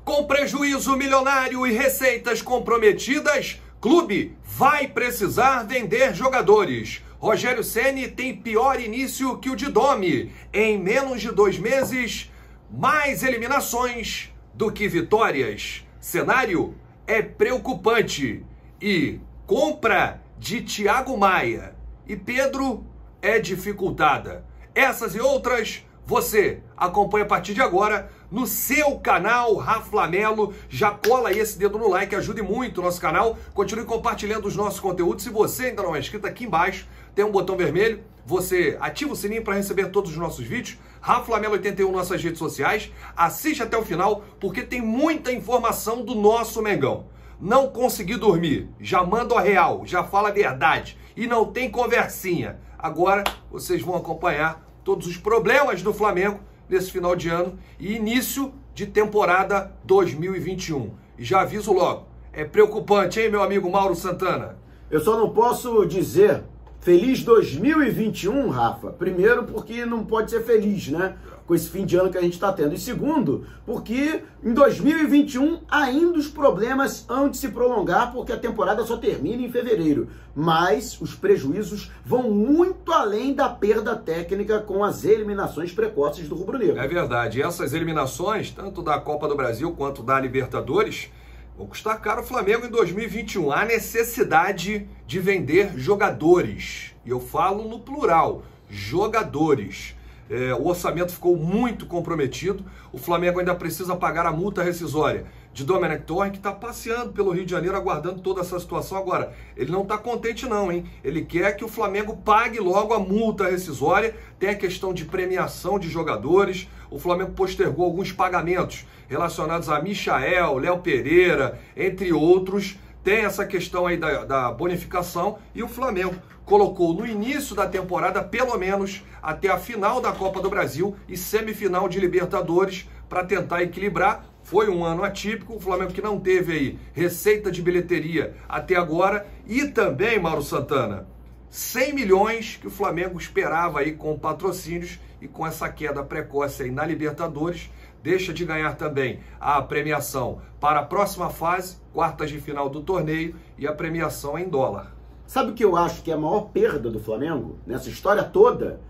Com prejuízo milionário e receitas comprometidas, clube vai precisar vender jogadores. Rogério Ceni tem pior início que o de Domi. Em menos de 2 meses, mais eliminações do que vitórias. Cenário é preocupante. E compra de Thiago Maia e Pedro é dificultada. Essas e outras você acompanha a partir de agora no seu canal Raflamelo. Já cola aí esse dedo no like, ajude muito o nosso canal. Continue compartilhando os nossos conteúdos. Se você ainda não é inscrito, aqui embaixo tem um botão vermelho. Você ativa o sininho para receber todos os nossos vídeos. Raflamelo81 nossas redes sociais. Assiste até o final, porque tem muita informação do nosso Mengão. Não consegui dormir, já manda a real, já fala a verdade e não tem conversinha. Agora vocês vão acompanhar todos os problemas do Flamengo nesse final de ano e início de temporada 2021. E já aviso logo, é preocupante, hein, meu amigo Mauro Santana? Eu só não posso dizer feliz 2021, Rafa. Primeiro, porque não pode ser feliz, né? Com esse fim de ano que a gente está tendo. E segundo, porque em 2021 ainda os problemas hão de se prolongar, porque a temporada só termina em fevereiro. Mas os prejuízos vão muito além da perda técnica com as eliminações precoces do rubro-negro. É verdade. E essas eliminações, tanto da Copa do Brasil quanto da Libertadores, vão custar caro o Flamengo em 2021. Há necessidade de vender jogadores. E eu falo no plural, jogadores. O orçamento ficou muito comprometido. O Flamengo ainda precisa pagar a multa rescisória de Domenech Torrent, que está passeando pelo Rio de Janeiro aguardando toda essa situação. Agora, ele não está contente não, hein? Ele quer que o Flamengo pague logo a multa rescisória. Tem a questão de premiação de jogadores. O Flamengo postergou alguns pagamentos relacionados a Michael, Léo Pereira, entre outros. Tem essa questão aí da bonificação e o Flamengo colocou no início da temporada, pelo menos até a final da Copa do Brasil e semifinal de Libertadores, para tentar equilibrar. Foi um ano atípico, o Flamengo que não teve aí receita de bilheteria até agora. E também, Mauro Santana, 100 milhões que o Flamengo esperava aí com patrocínios, e com essa queda precoce aí na Libertadores, deixa de ganhar também a premiação para a próxima fase, quartas de final do torneio, e a premiação em dólar. Sabe o que eu acho que é a maior perda do Flamengo nessa história toda?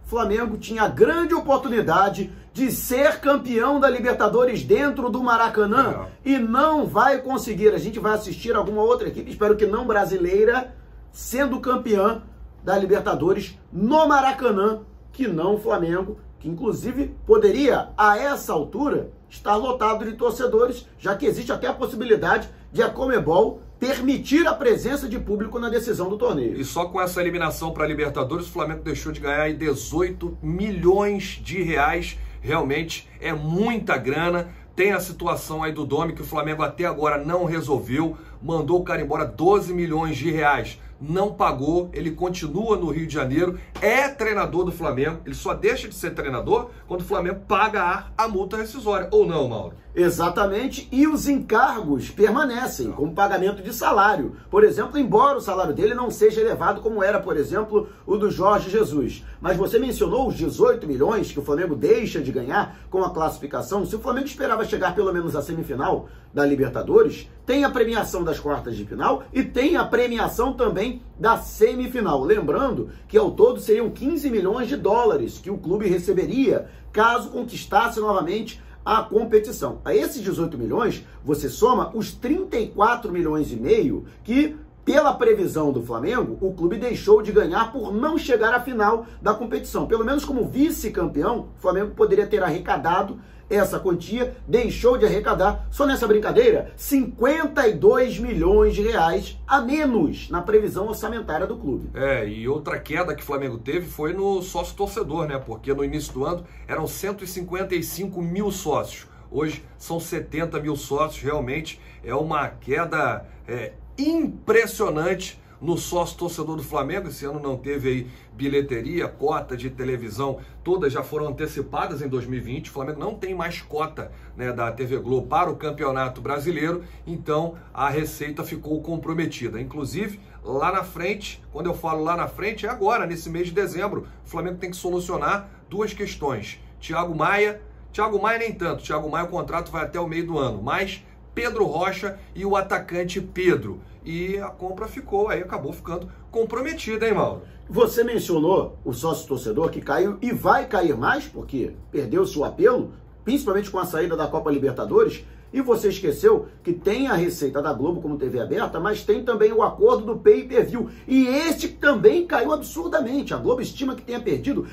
O Flamengo tinha a grande oportunidade de ser campeão da Libertadores dentro do Maracanã e não vai conseguir. A gente vai assistir alguma outra equipe, espero que não brasileira, sendo campeã da Libertadores no Maracanã, que não o Flamengo, que inclusive poderia, a essa altura, estar lotado de torcedores, já que existe até a possibilidade de a Conmebol permitir a presença de público na decisão do torneio. E só com essa eliminação para a Libertadores, o Flamengo deixou de ganhar 18 milhões de reais. Realmente é muita grana. Tem a situação aí do Domi, que o Flamengo até agora não resolveu. Mandou o cara embora 12 milhões de reais. Não pagou, ele continua no Rio de Janeiro, é treinador do Flamengo, ele só deixa de ser treinador quando o Flamengo paga a multa rescisória, ou não, Mauro? Exatamente, e os encargos permanecem, como pagamento de salário. Por exemplo, embora o salário dele não seja elevado como era, por exemplo, o do Jorge Jesus. Mas você mencionou os 18 milhões que o Flamengo deixa de ganhar com a classificação. Se o Flamengo esperava chegar pelo menos à semifinal da Libertadores, tem a premiação das quartas de final e tem a premiação também da semifinal. Lembrando que ao todo seriam 15 milhões de dólares que o clube receberia caso conquistasse novamente a competição. A esses 18 milhões, você soma os 34 milhões e meio que, pela previsão do Flamengo, o clube deixou de ganhar por não chegar à final da competição. Pelo menos como vice-campeão, o Flamengo poderia ter arrecadado essa quantia, deixou de arrecadar, só nessa brincadeira, 52 milhões de reais a menos na previsão orçamentária do clube. E outra queda que o Flamengo teve foi no sócio-torcedor, né? Porque no início do ano eram 155 mil sócios. Hoje são 70 mil sócios. Realmente é uma queda impressionante no sócio-torcedor do Flamengo. Esse ano não teve aí bilheteria, cota de televisão, todas já foram antecipadas em 2020. O Flamengo não tem mais cota, né, da TV Globo para o Campeonato Brasileiro, então a receita ficou comprometida. Inclusive, lá na frente, quando eu falo lá na frente, é agora, nesse mês de dezembro, o Flamengo tem que solucionar duas questões: Thiago Maia Thiago Maia nem tanto. Thiago Maia o contrato vai até o meio do ano. Mas Pedro Rocha e o atacante Pedro. E a compra ficou, aí acabou ficando comprometida, hein, Mauro? Você mencionou o sócio-torcedor que caiu e vai cair mais, porque perdeu seu apelo, principalmente com a saída da Copa Libertadores, e você esqueceu que tem a receita da Globo como TV aberta, mas tem também o acordo do pay-per-view, e este também caiu absurdamente. A Globo estima que tenha perdido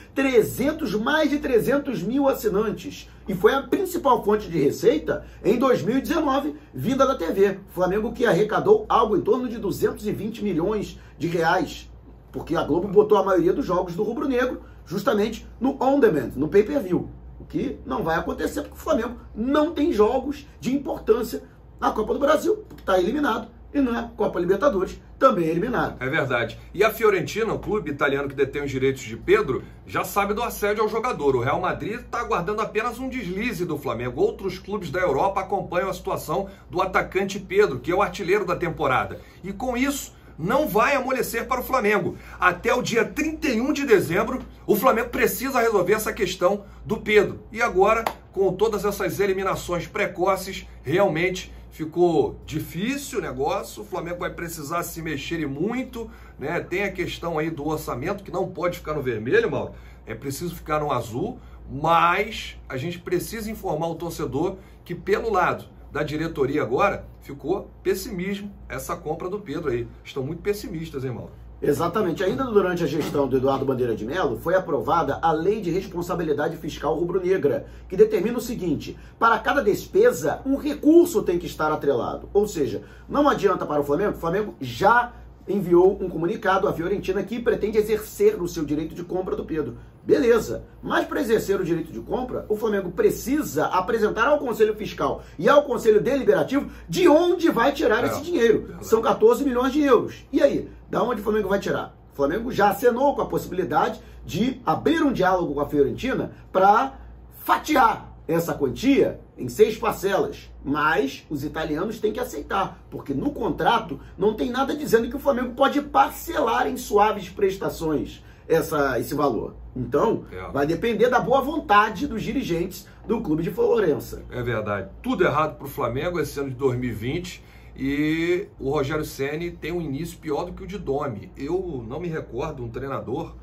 mais de 300 mil assinantes, e foi a principal fonte de receita em 2019, vinda da TV. Flamengo que arrecadou algo em torno de 220 milhões de reais, porque a Globo botou a maioria dos jogos do Rubro Negro justamente no on-demand, no pay-per-view. O que não vai acontecer porque o Flamengo não tem jogos de importância na Copa do Brasil, porque está eliminado, e na Copa Libertadores também é eliminado. É verdade. E a Fiorentina, o clube italiano que detém os direitos de Pedro, já sabe do assédio ao jogador. O Real Madrid está aguardando apenas um deslize do Flamengo. Outros clubes da Europa acompanham a situação do atacante Pedro, que é o artilheiro da temporada. E com isso, não vai amolecer para o Flamengo. Até o dia 31 de dezembro, o Flamengo precisa resolver essa questão do Pedro. E agora, com todas essas eliminações precoces, realmente ficou difícil o negócio. O Flamengo vai precisar se mexer e muito, né? Tem a questão aí do orçamento, que não pode ficar no vermelho, Mauro. É preciso ficar no azul, mas a gente precisa informar o torcedor que pelo lado da diretoria agora, ficou pessimismo essa compra do Pedro aí. Estão muito pessimistas, hein, Mauro? Exatamente. Ainda durante a gestão do Eduardo Bandeira de Mello, foi aprovada a Lei de Responsabilidade Fiscal Rubro-Negra, que determina o seguinte: para cada despesa, um recurso tem que estar atrelado. Ou seja, não adianta para o Flamengo já enviou um comunicado à Fiorentina que pretende exercer o seu direito de compra do Pedro. Beleza, mas para exercer o direito de compra, o Flamengo precisa apresentar ao Conselho Fiscal e ao Conselho Deliberativo de onde vai tirar esse dinheiro. São 14 milhões de euros. E aí, da onde o Flamengo vai tirar? O Flamengo já acenou com a possibilidade de abrir um diálogo com a Fiorentina para fatiar essa quantia em 6 parcelas, mas os italianos têm que aceitar, porque no contrato não tem nada dizendo que o Flamengo pode parcelar em suaves prestações esse valor. Então, vai depender da boa vontade dos dirigentes do clube de Florença. É verdade. Tudo errado para o Flamengo esse ano de 2020 e o Rogério Ceni tem um início pior do que o de Domi. Eu não me recordo um treinador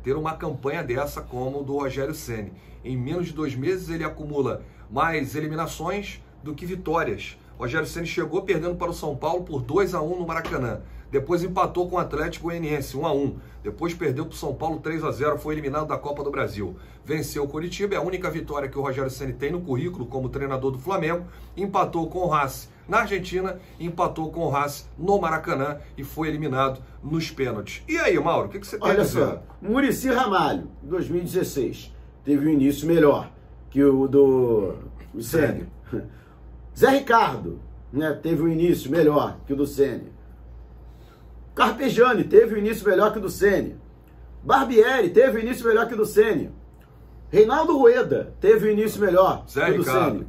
ter uma campanha dessa como o do Rogério Ceni. Em menos de 2 meses ele acumula mais eliminações do que vitórias. O Rogério Ceni chegou perdendo para o São Paulo por 2-1 no Maracanã. Depois empatou com o Atlético Goianiense, 1-1. Depois perdeu para o São Paulo 3-0, foi eliminado da Copa do Brasil. Venceu o Coritiba, é a única vitória que o Rogério Ceni tem no currículo como treinador do Flamengo. Empatou com o Racing na Argentina, empatou com o Racing no Maracanã e foi eliminado nos pênaltis. E aí, Mauro, o que você tem a dizer? Olha só, Muricy Ramalho, 2016, teve um início melhor que o do Ceni. Zé Ricardo, né, teve um início melhor que o do Ceni. Carpegiani teve um início melhor que o do Ceni. Barbieri teve um início melhor que o do Ceni. Reinaldo Rueda teve um início melhor que o do Ceni.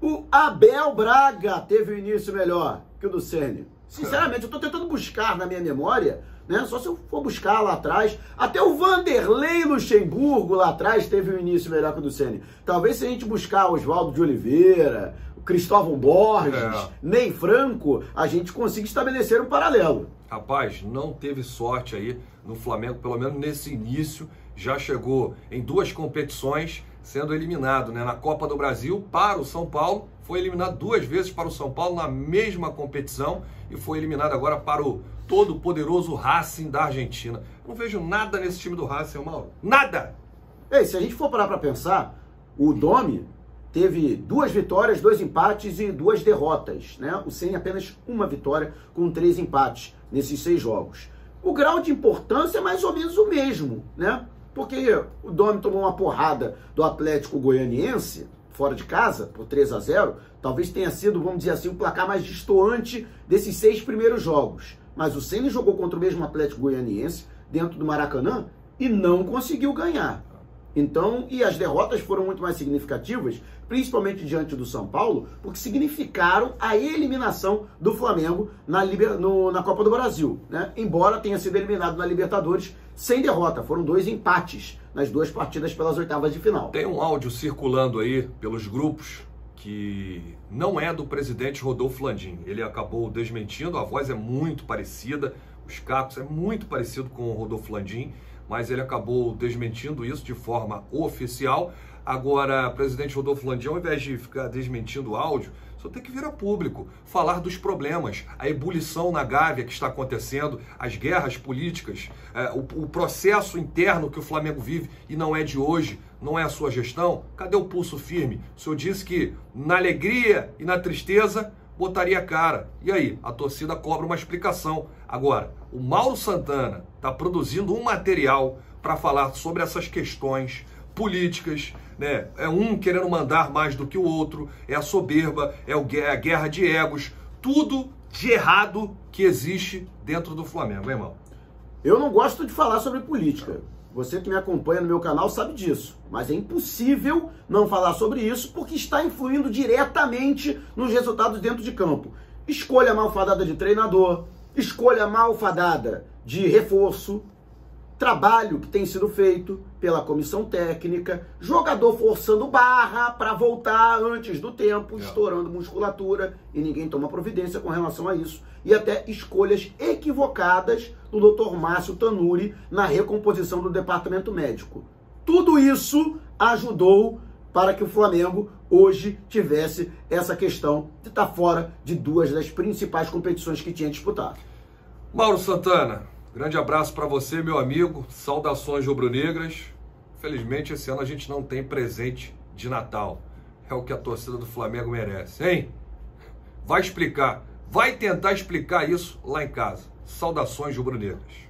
O Abel Braga teve um início melhor que o do Ceni. Sinceramente, eu estou tentando buscar na minha memória, né? Só se eu for buscar lá atrás. Até o Vanderlei Luxemburgo lá atrás teve um início melhor que o do Ceni. Talvez se a gente buscar Oswaldo de Oliveira, Cristóvão Borges, Ney Franco, a gente consiga estabelecer um paralelo. Rapaz, não teve sorte aí no Flamengo, pelo menos nesse início. Já chegou em 2 competições sendo eliminado, né? Na Copa do Brasil para o São Paulo, foi eliminado 2 vezes para o São Paulo na mesma competição e foi eliminado agora para o todo poderoso Racing da Argentina. Não vejo nada nesse time do Racing, Mauro. Nada! Ei, se a gente for parar para pensar, o Domi teve 2 vitórias, 2 empates e 2 derrotas, né? O Ceni apenas 1 vitória com 3 empates nesses 6 jogos. O grau de importância é mais ou menos o mesmo, né? Porque o Domi tomou uma porrada do Atlético Goianiense, fora de casa, por 3-0. Talvez tenha sido, vamos dizer assim, o placar mais destoante desses 6 primeiros jogos. Mas o Ceni jogou contra o mesmo Atlético Goianiense, dentro do Maracanã, e não conseguiu ganhar. Então, e as derrotas foram muito mais significativas, principalmente diante do São Paulo, porque significaram a eliminação do Flamengo na Copa do Brasil, né? Embora tenha sido eliminado na Libertadores sem derrota. Foram 2 empates nas 2 partidas pelas oitavas de final. Tem um áudio circulando aí pelos grupos que não é do presidente Rodolfo Landim. Ele acabou desmentindo, a voz é muito parecida, os cacos é muito parecido com o Rodolfo Landim, mas ele acabou desmentindo isso de forma oficial. Agora, presidente Rodolfo Landim, ao invés de ficar desmentindo o áudio, só tem que vir a público, falar dos problemas, a ebulição na Gávea que está acontecendo, as guerras políticas, o processo interno que o Flamengo vive e não é de hoje, não é a sua gestão. Cadê o pulso firme? O senhor disse que na alegria e na tristeza botaria a cara. E aí? A torcida cobra uma explicação. Agora, o Mauro Santana está produzindo um material para falar sobre essas questões políticas, né? É um querendo mandar mais do que o outro, é a soberba, é a guerra de egos, tudo de errado que existe dentro do Flamengo, hein, irmão? Eu não gosto de falar sobre política. Você que me acompanha no meu canal sabe disso. Mas é impossível não falar sobre isso porque está influindo diretamente nos resultados dentro de campo. Escolha malfadada de treinador, escolha malfadada de reforço, trabalho que tem sido feito pela comissão técnica, jogador forçando barra para voltar antes do tempo, estourando musculatura e ninguém toma providência com relação a isso. E até escolhas equivocadas do Dr. Márcio Tanuri na recomposição do departamento médico. Tudo isso ajudou para que o Flamengo hoje tivesse essa questão de estar fora de 2 das principais competições que tinha disputado. Mauro Santana, grande abraço para você, meu amigo. Saudações rubro-negras. Felizmente, esse ano a gente não tem presente de Natal. É o que a torcida do Flamengo merece, hein? Vai explicar. Vai tentar explicar isso lá em casa. Saudações rubro-negras.